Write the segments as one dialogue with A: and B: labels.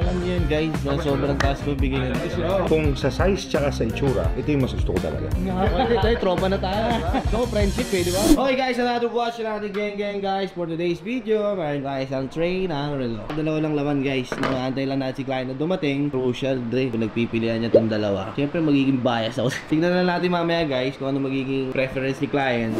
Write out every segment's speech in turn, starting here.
A: Alam niyo yun guys, na sobrang taas ko bigay nito.
B: Kung sa size tsaka sa itsura, ito yung mas gusto ko talaga.
A: Tayo, tropa na tayo. So, friendship eh, di ba? Okay guys, another watch natin gang guys for today's video. Mayroon guys ang train, ang relo. Dalawa lang laman guys. Nakaantay lang natin si client na dumating. Crucial Dre, kung nagpipilian niya itong dalawa. Siyempre magiging bias ako. Tignan na natin mamaya guys kung ano magiging preference ni client.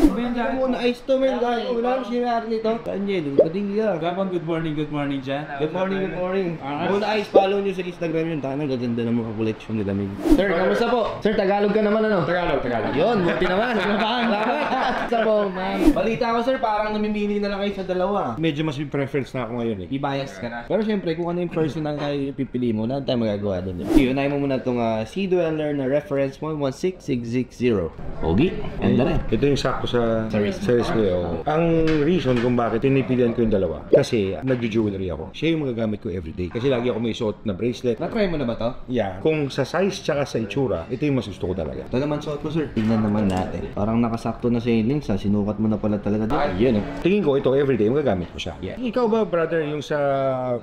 A: Muna ice to man guys. Wala nang sinari nito. Kanye, dumating ka.
C: Good morning, Jan.
A: Good morning. Muna ice, follow nyo sa Instagram yun. Tana, gaganda ng mga collection nila. Sir, kamusta po? Sir, Tagalog ka naman ano?
C: Tagalog.
A: Yun, buti naman. Salamat. Sabo, man. Balita ko sir, parang namimili na lang kayo sa dalawa.
B: Medyo mas may preference na ako ngayon eh.
A: I-bias ka na. Pero syempre, kung ano yung personal kayo pipili mo, wala tayong magagawa doon. Unahin mo muna itong Sea Dweller na reference mo, 16660. Ogi, ganda rin.
B: Ito yung sakto sa wrist ko eh. Ang reason kung bakit pinipilian ko yung dalawa, kasi nag-jewelry ako. Siya yung magagamit ko everyday. Kasi lagi ako may suot na bracelet.
A: Na-try mo na ba to?
B: Yeah. Kung sa size tsaka sa itsura, ito yung mas gusto ko talaga.
A: Ito naman suot ko sir. Tingnan naman natin. Parang nakasakto na sa links ha. Sinukat mo na pala talaga dito.
B: Yan eh. Tingin ko ito everyday, magagamit ko siya. Yeah. Ikaw ba brother, yung sa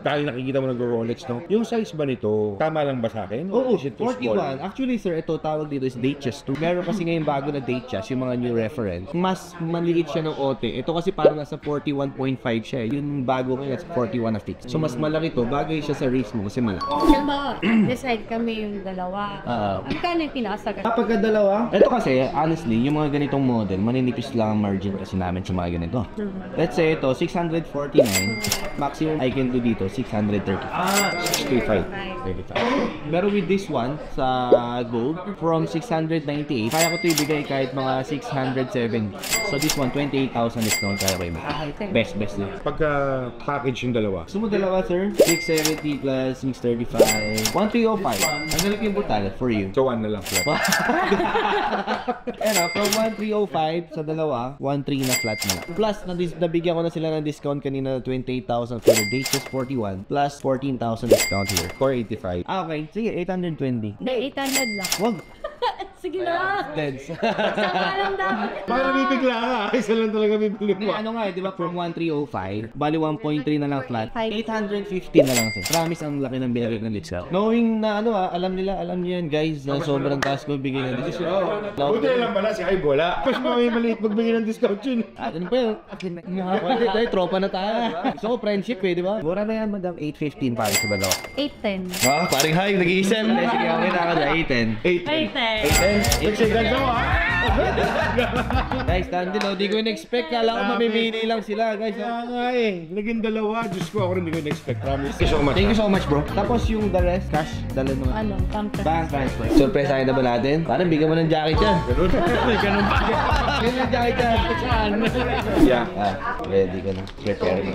B: dahil nakikita mo nag-Rolex no? Yung size ba nito, tama lang ba sa akin?
A: Oo, 41. Actually sir, ito tawag dito is Datejust 2. Meron kasi ngayon bago na Datejust, yung mga new reference. Mas maliit siya ng ote. Ito kasi parang nasa 41.5 siya eh. Yung bago ngayon, nasa 41 na fix. So mas malaki to, bagay siya sa wrist mo kasi malaki.
D: Halimbawa, decide kami yung dalawa. Magkano yung pinakasagat?
A: Kapag dalawa, ito kasi, honestly, yung mga ganitong model, maninipis lang ang margin kasi namin sa mga ganito. Let's say ito, 649. Maximum I can do dito, 630.
B: 65.
A: Pero with this one, sa gold, from 698, kaya ko ito ibigay kahit mga 670. So this one, 28,000 discount kaya kayo mo. Best din.
B: Pagka package yung dalawa.
A: Gusto mo dalawa, sir? 670 plus 635. 1305. Ang galit yung brutal for you.
B: So one na lang flat.
A: Ano, from 1305 sa dalawa, 13 na flat na lang. Plus, nabigyan ko na sila ng discount kanina 28,000 for the Datejust 41 plus 14,000 discount here.
B: 485.
A: Okay. Sige, 820.
D: Hindi, 800 lang.
A: Wag.
D: Sige na.
A: Deads.
D: Sama lang dapat.
B: Para bibigla ka. Isa lang talaga bibili mo.
A: Ano nga eh, di ba from 1305, bali 1.3 na lang flat. 850 na lang sir. Promise ang laki ng binigay ng discount. Knowing na ano alam niyo yan guys, na sobrang taas ko bigay ng discount.
B: Buti lang pala si Hype wala. Mas maliit magbigay ng discount yun.
A: Ano pa yun? Tayo, tropa na tayo. So, friendship eh, di ba? Mura na yan, madam. 815 para sa balaw.
D: 810.
A: Paring Hype, nag-iisip. Sige, okay na ako na. 810.
D: 810.
B: Nagsigan mo ha?
A: Guys, Dandilo, di ko in-expect. Kala ko mamimili lang sila, guys.
B: Kaya nga eh. Naging dalawa. Diyos ko, ako rin hindi ko in-expect. Promise. Thank you so much.
A: Thank you so much, bro. Tapos yung the rest, cash, dala naman.
D: Ano? Pamper.
A: Bank transfer. Surprise na ba natin? Parang bigyan mo ng jacket yan.
B: Ganun? May ganun ba?
A: Bigyan ng jacket yan. Saan?
B: Yeah.
A: Ready ka na. Prepare na.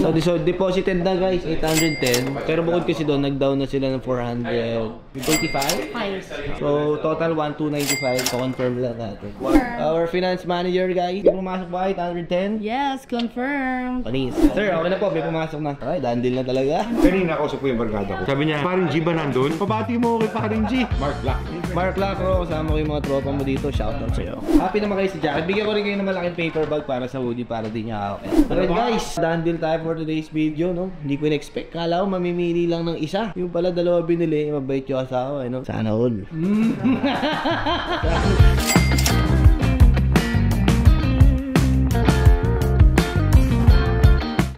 A: So, deposited na guys, 810. Pero bukod kasi doon, nag-down na sila ng 435. So, total 1,295. So, confirm lang natin. Our finance manager guys, may pumasok ba 810?
D: Yes, confirm.
A: Panis. Sir, okay na po, may pumasok na. Ay, dandil na talaga.
B: Kanina ako sa po yung barkada ko. Sabi niya, paring G ba nandun? Pabati mo kay paring G. Mark Black.
A: Mark Lacro, kasama ko yung mga tropa mo dito. Shoutout sa'yo. Happy naman kayo sa jacket. Bigyan ko rin kayo ng malaking paper bag para sa hoodie para din niya okay. Alright guys, dandil tayo for today's video, no? Hindi ko in-expect. Kala ko mamimili lang ng isa. Yung pala dalawa binili, mabait yung asawa, no? Sana all.